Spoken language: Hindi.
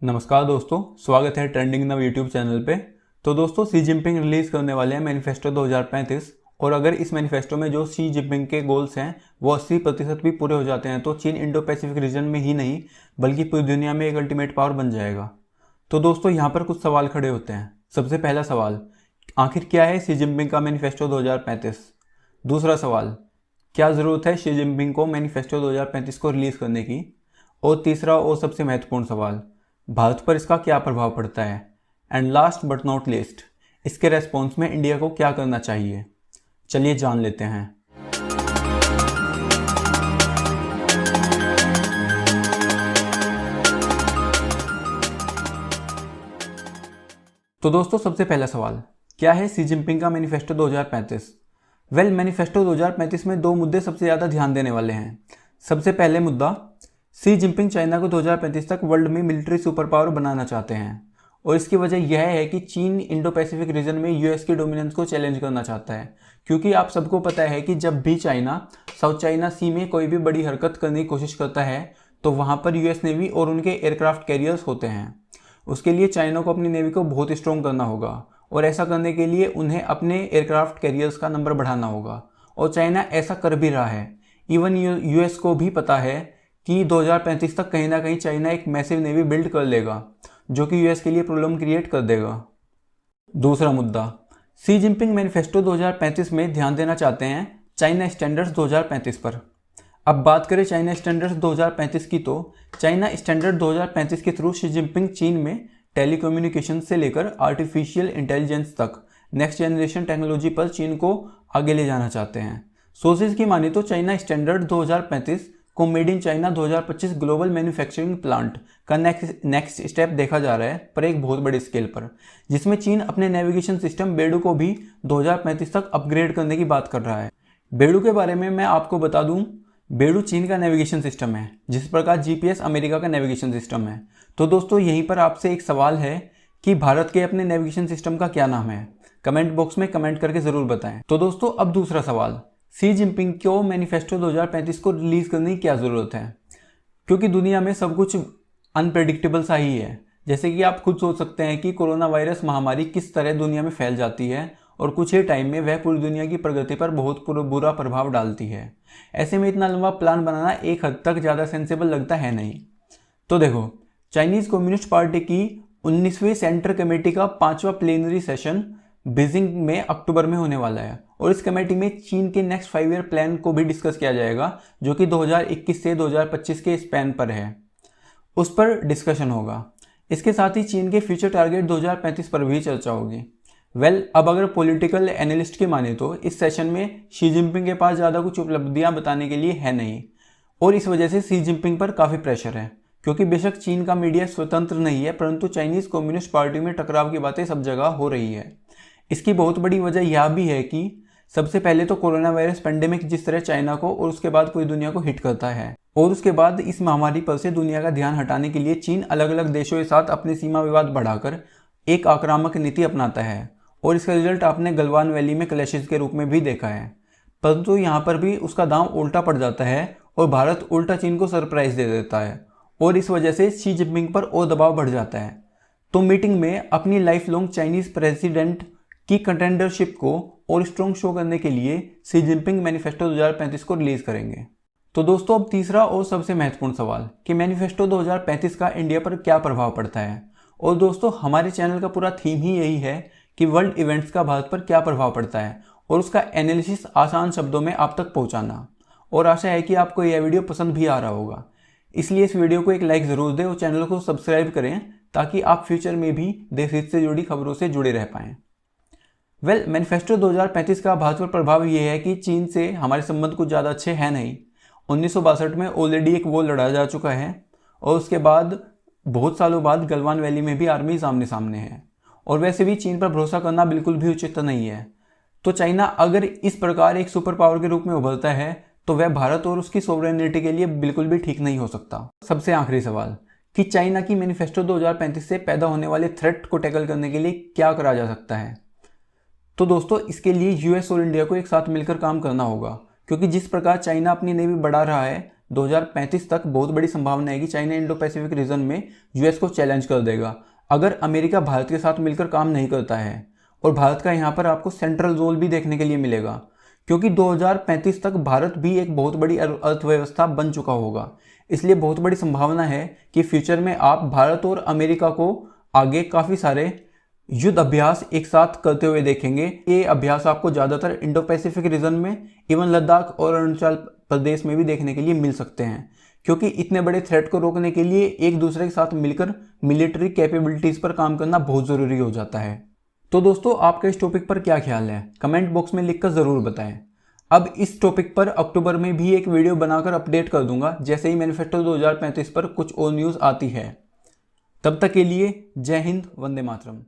नमस्कार दोस्तों, स्वागत है ट्रेंडिंग नव यूट्यूब चैनल पे। तो दोस्तों, शी जिनपिंग रिलीज़ करने वाले हैं मैनिफेस्टो 2035। और अगर इस मैनिफेस्टो में जो शी जिनपिंग के गोल्स हैं वो 80% भी पूरे हो जाते हैं तो चीन इंडो पैसिफिक रीजन में ही नहीं बल्कि पूरी दुनिया में एक अल्टीमेट पावर बन जाएगा। तो दोस्तों, यहाँ पर कुछ सवाल खड़े होते हैं। सबसे पहला सवाल, आखिर क्या है शी जिनपिंग का मैनिफेस्टो 2035? दूसरा सवाल, क्या ज़रूरत है शी जिनपिंग को मैनिफेस्टो 2035 को रिलीज़ करने की? और तीसरा और सबसे महत्वपूर्ण सवाल, भारत पर इसका क्या प्रभाव पड़ता है? And last but not least, इसके रेस्पॉन्स में इंडिया को क्या करना चाहिए? चलिए जान लेते हैं। तो दोस्तों, सबसे पहला सवाल, क्या है शी जिनपिंग का मैनिफेस्टो 2035? मैनिफेस्टो 2035 में दो मुद्दे सबसे ज़्यादा ध्यान देने वाले हैं। सबसे पहले मुद्दा, शी जिनपिंग चाइना को 2035 तक वर्ल्ड में मिलिट्री सुपर पावर बनाना चाहते हैं। और इसकी वजह यह है कि चीन इंडो पैसिफिक रीजन में यूएस की डोमिनेंस को चैलेंज करना चाहता है। क्योंकि आप सबको पता है कि जब भी चाइना साउथ चाइना सी में कोई भी बड़ी हरकत करने की कोशिश करता है तो वहाँ पर यूएस नेवी और उनके एयरक्राफ्ट कैरियर्स होते हैं। उसके लिए चाइना को अपनी नेवी को बहुत स्ट्रॉन्ग करना होगा और ऐसा करने के लिए उन्हें अपने एयरक्राफ्ट कैरियर्स का नंबर बढ़ाना होगा। और चाइना ऐसा कर भी रहा है। इवन यूएस को भी पता है कि 2035 तक कहीं ना कहीं चाइना एक मैसिव नेवी बिल्ड कर लेगा जो कि यूएस के लिए प्रॉब्लम क्रिएट कर देगा। दूसरा मुद्दा, शी जिनपिंग मैनिफेस्टो 2035 में ध्यान देना चाहते हैं चाइना स्टैंडर्ड्स 2035 पर। अब बात करें चाइना स्टैंडर्ड्स 2035 की, तो चाइना स्टैंडर्ड 2035 के थ्रू शी जिनपिंग चीन में टेलीकम्युनिकेशन से लेकर आर्टिफिशियल इंटेलिजेंस तक नेक्स्ट जनरेशन टेक्नोलॉजी पर चीन को आगे ले जाना चाहते हैं। सोर्सेज की माने तो चाइना स्टैंडर्ड 2035 को made in China 2025 global manufacturing plant का नेक्स्ट स्टेप देखा जा रहा है, पर एक बहुत बड़े स्केल पर, जिसमें चीन अपने नेविगेशन सिस्टम बेडू को भी 2035 तक अपग्रेड करने की बात कर रहा है। बेडू के बारे में मैं आपको बता दूं, बेडू चीन का नेविगेशन सिस्टम है जिस प्रकार जीपीएस अमेरिका का नेविगेशन सिस्टम है। तो दोस्तों, यहीं पर आपसे एक सवाल है कि भारत के अपने नेविगेशन सिस्टम का क्या नाम है? कमेंट बॉक्स में कमेंट करके जरूर बताएं। तो दोस्तों, अब दूसरा सवाल, शी जिनपिंग को मैनिफेस्टो 2035 को रिलीज करने की क्या ज़रूरत है? क्योंकि दुनिया में सब कुछ अनप्रेडिक्टेबल सा ही है। जैसे कि आप खुद सोच सकते हैं कि कोरोना वायरस महामारी किस तरह दुनिया में फैल जाती है और कुछ ही टाइम में वह पूरी दुनिया की प्रगति पर बहुत बुरा प्रभाव डालती है। ऐसे में इतना लंबा प्लान बनाना एक हद तक ज़्यादा सेंसेबल लगता है नहीं। तो देखो, चाइनीज़ कम्युनिस्ट पार्टी की 19वीं सेंट्रल कमेटी का 5वां प्लेनरी सेशन बीजिंग में अक्टूबर में होने वाला है। और इस कमेटी में चीन के नेक्स्ट 5 ईयर प्लान को भी डिस्कस किया जाएगा जो कि 2021 से 2025 के स्पैन पर है, उस पर डिस्कशन होगा। इसके साथ ही चीन के फ्यूचर टारगेट 2035 पर भी चर्चा होगी। अब अगर पॉलिटिकल एनालिस्ट के माने तो इस सेशन में शी जिनपिंग के पास ज़्यादा कुछ उपलब्धियां बताने के लिए है नहीं। और इस वजह से शी जिनपिंग पर काफ़ी प्रेशर है, क्योंकि बेशक चीन का मीडिया स्वतंत्र नहीं है परंतु चाइनीज़ कम्युनिस्ट पार्टी में टकराव की बातें सब जगह हो रही है। इसकी बहुत बड़ी वजह यह भी है कि सबसे पहले तो कोरोना वायरस पेंडेमिक जिस तरह चाइना को और उसके बाद पूरी दुनिया को हिट करता है, और उसके बाद इस महामारी पर से दुनिया का ध्यान हटाने के लिए चीन अलग अलग देशों के साथ अपनी सीमा विवाद बढ़ाकर एक आक्रामक नीति अपनाता है। और इसका रिजल्ट आपने गलवान वैली में क्लैशेस के रूप में भी देखा है। परंतु यहाँ पर भी उसका दांव उल्टा पड़ जाता है और भारत उल्टा चीन को सरप्राइज दे देता है और इस वजह से शी जिनपिंग पर और दबाव बढ़ जाता है। तो मीटिंग में अपनी लाइफ लॉन्ग चाइनीज प्रेसिडेंट की कंटेंडरशिप को और स्ट्रॉन्ग शो करने के लिए शी जिनपिंग मैनिफेस्टो 2035 को रिलीज करेंगे। तो दोस्तों, अब तीसरा और सबसे महत्वपूर्ण सवाल कि मैनिफेस्टो 2035 का इंडिया पर क्या प्रभाव पड़ता है। और दोस्तों, हमारे चैनल का पूरा थीम ही यही है कि वर्ल्ड इवेंट्स का भारत पर क्या प्रभाव पड़ता है और उसका एनालिसिस आसान शब्दों में आप तक पहुंचाना। और आशा है कि आपको यह वीडियो पसंद भी आ रहा होगा, इसलिए इस वीडियो को एक लाइक ज़रूर दें और चैनल को सब्सक्राइब करें ताकि आप फ्यूचर में भी देश हित से जुड़ी खबरों से जुड़े रह पाएँ। मैनिफेस्टो 2035 का भारत पर प्रभाव यह है कि चीन से हमारे संबंध कुछ ज़्यादा अच्छे हैं नहीं। 1962 में ऑलरेडी एक वॉर लड़ा जा चुका है और उसके बाद बहुत सालों बाद गलवान वैली में भी आर्मी सामने सामने है। और वैसे भी चीन पर भरोसा करना बिल्कुल भी उचित नहीं है। तो चाइना अगर इस प्रकार एक सुपर पावर के रूप में उभरता है तो वह भारत और उसकी सोवरेनिटी के लिए बिल्कुल भी ठीक नहीं हो सकता। सबसे आखिरी सवाल कि चाइना की मैनिफेस्टो 2035 से पैदा होने वाले थ्रेट को टैकल करने के लिए क्या करा जा सकता है। तो दोस्तों, इसके लिए यूएस और इंडिया को एक साथ मिलकर काम करना होगा, क्योंकि जिस प्रकार चाइना अपनी नेवी बढ़ा रहा है 2035 तक बहुत बड़ी संभावना है कि चाइना इंडो पैसिफिक रीजन में यूएस को चैलेंज कर देगा अगर अमेरिका भारत के साथ मिलकर काम नहीं करता है। और भारत का यहाँ पर आपको सेंट्रल रोल भी देखने के लिए मिलेगा, क्योंकि 2035 तक भारत भी एक बहुत बड़ी अर्थव्यवस्था बन चुका होगा। इसलिए बहुत बड़ी संभावना है कि फ्यूचर में आप भारत और अमेरिका को आगे काफ़ी सारे युद्ध अभ्यास एक साथ करते हुए देखेंगे। ये अभ्यास आपको ज़्यादातर इंडो पैसिफिक रीजन में, इवन लद्दाख और अरुणाचल प्रदेश में भी देखने के लिए मिल सकते हैं, क्योंकि इतने बड़े थ्रेट को रोकने के लिए एक दूसरे के साथ मिलकर मिलिट्री कैपेबिलिटीज़ पर काम करना बहुत ज़रूरी हो जाता है। तो दोस्तों, आपका इस टॉपिक पर क्या ख्याल है, कमेंट बॉक्स में लिखकर ज़रूर बताएं। अब इस टॉपिक पर अक्टूबर में भी एक वीडियो बनाकर अपडेट कर दूंगा जैसे ही मैनिफेस्टो 2035 पर कुछ और न्यूज़ आती है। तब तक के लिए जय हिंद, वंदे मातरम।